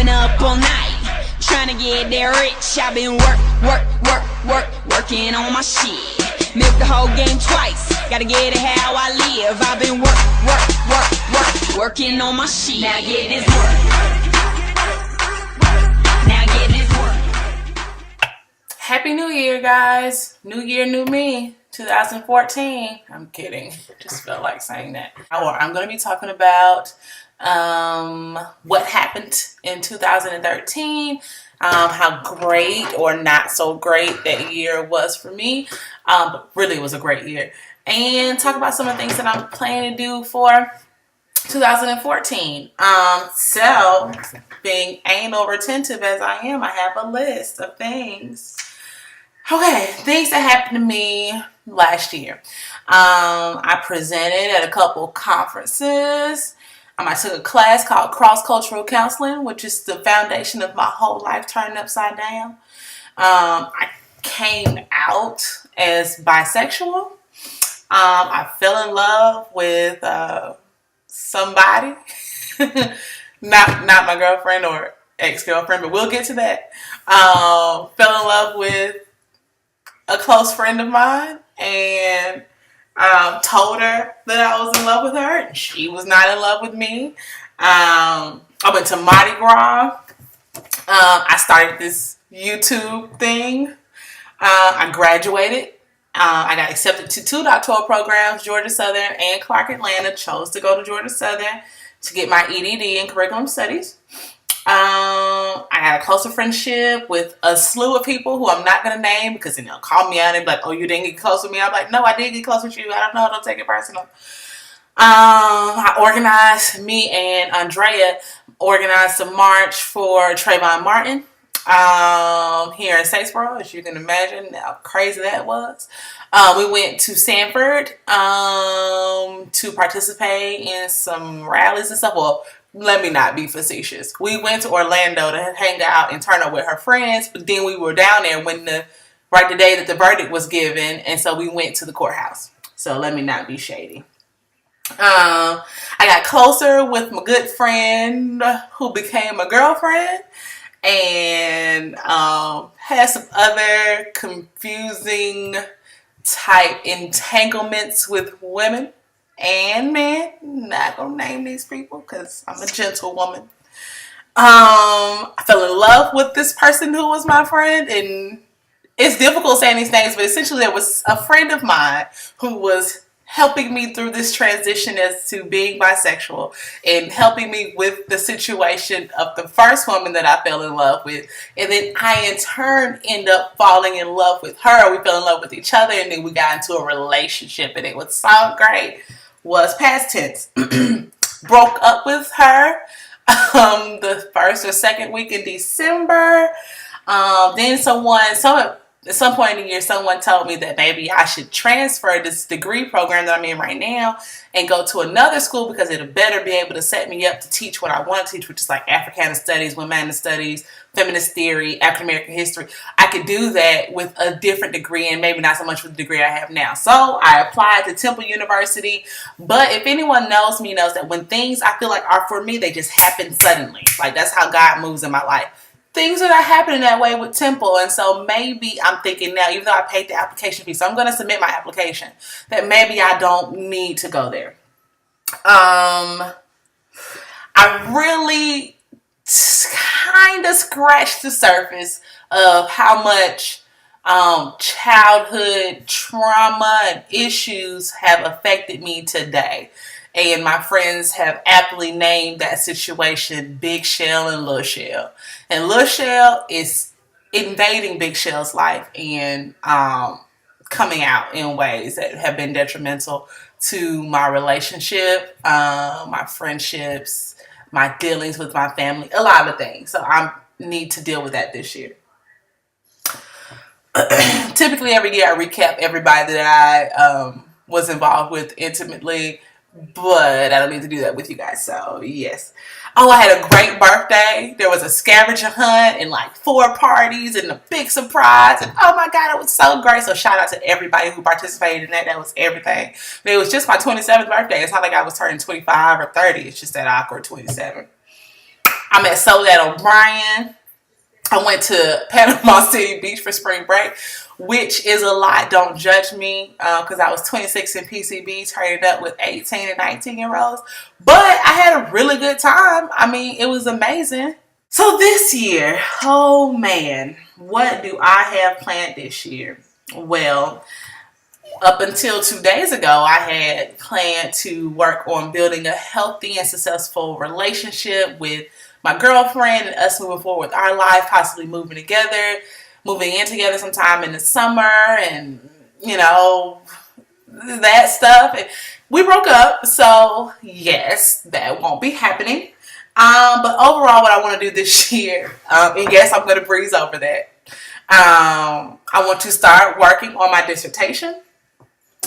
Staying up all night, trying to get there rich. I've been working on my shit. Milk the whole game twice, gotta get it how I live. I've been working on my shit. Now get this work. Now get this work. Happy New Year, guys. New year, new me. 2014. I'm kidding. Just felt like saying that. I'm going to be talking about what happened in 2013, how great or not so great that year was for me, but really it was a great year, and talk about some of the things that I'm planning to do for 2014. So being anal retentive as I am, I have a list of things. Okay, things that happened to me last year. I presented at a couple conferences. I took a class called Cross-Cultural Counseling, which is the foundation of my whole life turned upside down. I came out as bisexual. I fell in love with somebody, not my girlfriend or ex-girlfriend, but we'll get to that. Fell in love with a close friend of mine, and told her that I was in love with her, and she was not in love with me. I went to Mardi Gras. I started this YouTube thing. I graduated. I got accepted to 2 doctoral programs, Georgia Southern and Clark Atlanta. Chose to go to Georgia Southern to get my EDD in curriculum studies. I had a closer friendship with a slew of people who I'm not going to name because then they'll call me out and be like, oh, you didn't get close with me. I'm like, no, I did get close with you. I don't know. Don't take it personal. Me and Andrea organized a march for Trayvon Martin here in Statesboro, as you can imagine how crazy that was. We went to Sanford to participate in some rallies and stuff. Well, let me not be facetious. We went to Orlando to hang out and turn up with her friends, but then we were down there when the day that the verdict was given, and so we went to the courthouse. So let me not be shady. I got closer with my good friend who became a girlfriend, and had some other confusing type entanglements with women and men. Not gonna name these people because I'm a gentle woman. I fell in love with this person who was my friend, and it's difficult saying these things, but essentially there was a friend of mine who was helping me through this transition as to being bisexual and helping me with the situation of the first woman that I fell in love with. And then I in turn end up falling in love with her. We fell in love with each other, and then we got into a relationship, and it was so great. Was past tense. Broke up with her the first or second week in December. Then at some point in the year, someone told me that maybe I should transfer this degree program that I'm in right now and go to another school because it'll better be able to set me up to teach what I want to teach, which is like Africana Studies, Women Studies, Feminist Theory, African American History. I could do that with a different degree and maybe not so much with the degree I have now. So I applied to Temple University. But if anyone knows me, knows that when things I feel like are for me, they just happen suddenly. Like that's how God moves in my life. Things are not happening that way with Temple, and so maybe I'm thinking now, even though I paid the application fee, so I'm going to submit my application, that maybe I don't need to go there. I really kind of scratched the surface of how much childhood trauma and issues have affected me today. And my friends have aptly named that situation Big Shell and Little Shell. And Little Shell is invading Big Shell's life and coming out in ways that have been detrimental to my relationship, my friendships, my dealings with my family, a lot of things. So I need to deal with that this year. Typically every year I recap everybody that I was involved with intimately, but I don't need to do that with you guys, so yes. Oh, I had a great birthday. There was a scavenger hunt and like 4 parties and a big surprise. And oh my God, it was so great. So shout out to everybody who participated in that. That was everything. And it was just my 27th birthday. It's not like I was turning 25 or 30. It's just that awkward 27. I met Soledad O'Brien. I went to Panama City Beach for spring break, which is a lot. Don't judge me, because I was 26 in PCB, turning up with 18 and 19-year-olds. But I had a really good time. I mean, it was amazing. So this year, oh man, what do I have planned this year? Well, up until 2 days ago, I had planned to work on building a healthy and successful relationship with my girlfriend and us moving forward with our life, possibly moving in together sometime in the summer, and you know, that stuff. And we broke up, so yes, that won't be happening. But overall, what I want to do this year, and yes, I'm going to breeze over that. I want to start working on my dissertation.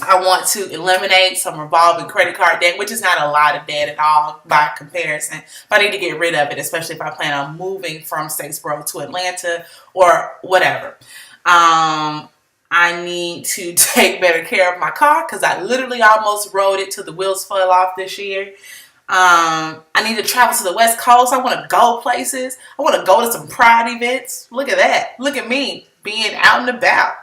I want to eliminate some revolving credit card debt, which is not a lot of debt at all by comparison. But I need to get rid of it, especially if I plan on moving from Statesboro to Atlanta or whatever. I need to take better care of my car because I literally almost rode it till the wheels fell off this year. I need to travel to the West Coast. I want to go places. I want to go to some Pride events. Look at that. Look at me being out and about.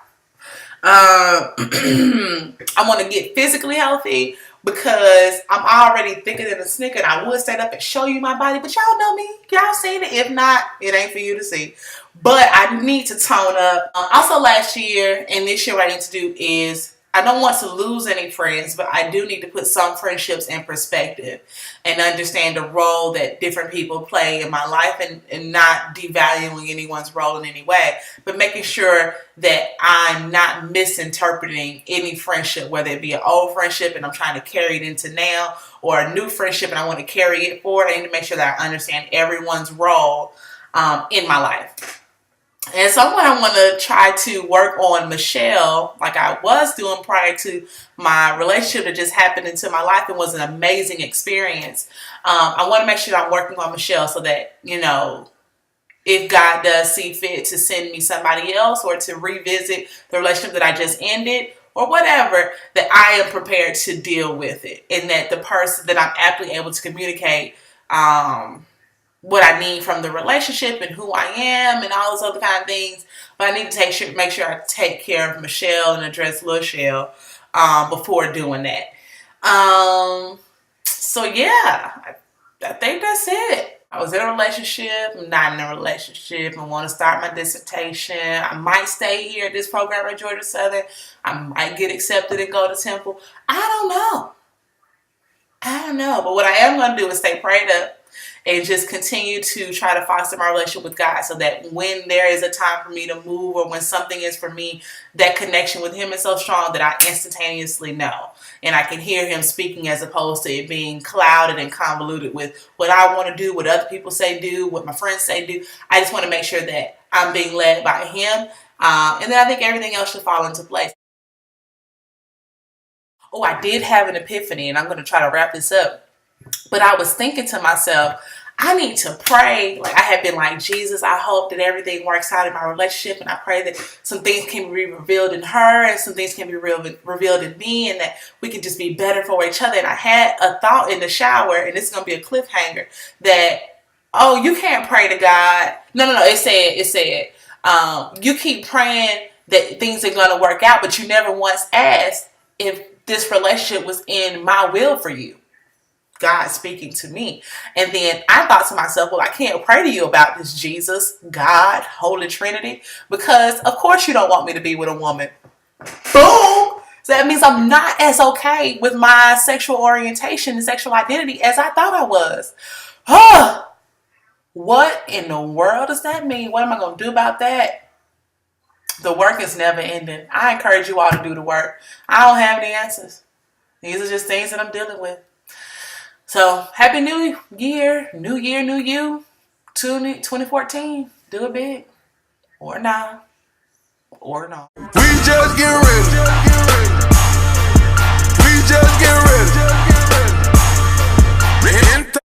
I want to get physically healthy because I'm already thicker than a snicker, and I would stand up and show you my body, but y'all know me. Y'all seen it. If not, it ain't for you to see. But I need to tone up. Also last year and this year, what I need to do is, I don't want to lose any friends, but I do need to put some friendships in perspective and understand the role that different people play in my life, and not devaluing anyone's role in any way, but making sure that I'm not misinterpreting any friendship, whether it be an old friendship and I'm trying to carry it into now, or a new friendship and I want to carry it forward. I need to make sure that I understand everyone's role in my life. And so I want to try to work on Michelle like I was doing prior to my relationship that just happened into my life and was an amazing experience. I want to make sure that I'm working on Michelle so that, you know, if God does see fit to send me somebody else or to revisit the relationship that I just ended or whatever, that I am prepared to deal with it, and that the person that I'm aptly able to communicate what I need from the relationship and who I am and all those other kind of things. But I need to make sure I take care of Michelle and address Luchelle before doing that. So yeah, I think that's it. I was in a relationship, I'm not in a relationship. I want to start my dissertation. I might stay here at this program at Georgia Southern. I might get accepted and go to Temple. I don't know. But what I am going to do is stay prayed up and just continue to try to foster my relationship with God, so that when there is a time for me to move, or when something is for me, that connection with Him is so strong that I instantaneously know. And I can hear Him speaking, as opposed to it being clouded and convoluted with what I want to do, what other people say do, what my friends say do. I just want to make sure that I'm being led by Him. And then I think everything else should fall into place. Oh, I did have an epiphany, and I'm going to try to wrap this up. But I was thinking to myself, I need to pray. Like, I have been like, Jesus, I hope that everything works out in my relationship, and I pray that some things can be revealed in her and some things can be revealed in me, and that we can just be better for each other. And I had a thought in the shower, and this is going to be a cliffhanger, that, oh, you can't pray to God. No, it said, you keep praying that things are going to work out, but you never once asked if this relationship was in my will for you. God speaking to me. And then I thought to myself, well, I can't pray to you about this, Jesus, God, Holy Trinity, because of course you don't want me to be with a woman. Boom! So that means I'm not as okay with my sexual orientation and sexual identity as I thought I was. What in the world does that mean? What am I going to do about that? The work is never ending. I encourage you all to do the work. I don't have the answers. These are just things that I'm dealing with. So, Happy New Year, New You, 2014. Do it big. Or not. We just get ready.